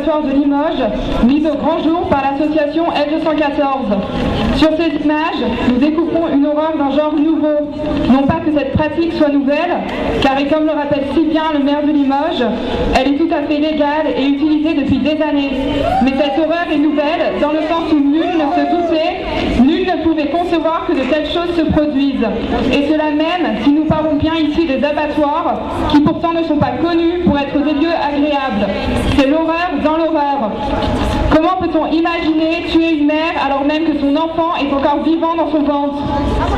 l'abattoir de Limoges, mise au grand jour par l'association L214. Sur ces images, nous découvrons une horreur d'un genre nouveau. Non pas que cette pratique soit nouvelle, car et comme le rappelle si bien le maire de Limoges, elle est tout à fait légale et utilisée depuis des années. Mais cette horreur est nouvelle dans le sens où nul ne se doutait, nul ne pouvait concevoir que de telles choses se produisent. Et cela même si nous parlons bien ici des abattoirs, qui pourtant ne sont pas connus pour être des lieux agréables. C'est l'horreur dans l'horreur. Comment peut-on imaginer tuer une mère alors même que son enfant est encore vivant dans son ventre?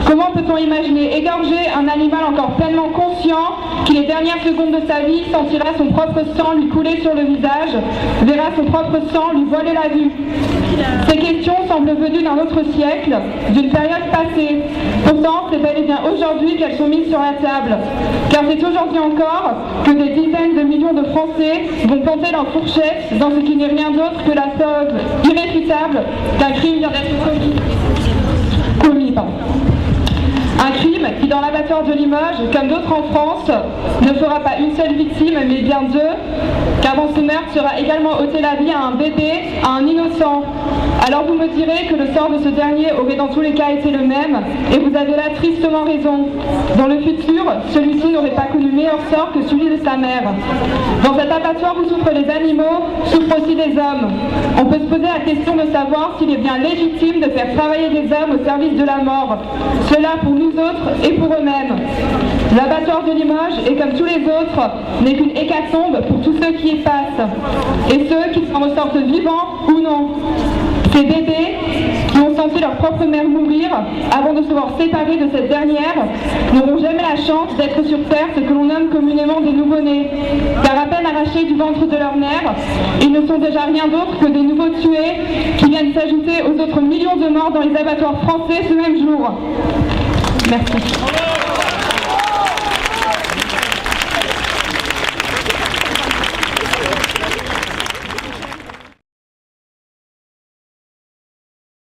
Comment peut-on imaginer égorger un animal encore pleinement conscient qui les dernières secondes de sa vie sentira son propre sang lui couler sur le visage, verra son propre sang lui voiler la vue? Ces questions semblent venues d'un autre siècle, d'une période passée. Pourtant, c'est bel et bien aujourd'hui qu'elles sont mises sur la table. Car c'est aujourd'hui encore que des dizaines de millions de Français vont planter leur fourchette dans ce qui n'est rien d'autre que la preuve irréfutable qu'un crime vient d'être commis. Un crime qui, dans l'abattoir de Limoges, comme d'autres en France, ne fera pas une seule victime, mais bien deux, car dans ce meurtre sera également ôté la vie à un bébé, à un innocent. Alors vous me direz que le sort de ce dernier aurait dans tous les cas été le même, et vous avez là tristement raison. Dans le futur, celui-ci n'aurait pas connu meilleur sort que celui de sa mère. Dans cet abattoir où souffrent les animaux, souffrent aussi des hommes. On peut se poser la question de savoir s'il est bien légitime de faire travailler des hommes au service de la mort. Cela pour nous autres et pour eux-mêmes. L'abattoir de Limoges, et comme tous les autres, n'est qu'une hécatombe pour tous ceux qui y passent, et ceux qui s'en ressortent vivants ou non. Ces bébés qui ont senti leur propre mère mourir avant de se voir séparés de cette dernière n'auront jamais la chance d'être sur terre ce que l'on nomme communément des nouveau-nés, car à peine arrachés du ventre de leur mère, ils ne sont déjà rien d'autre que des nouveaux tués qui viennent s'ajouter aux autres millions de morts dans les abattoirs français ce même jour. Merci.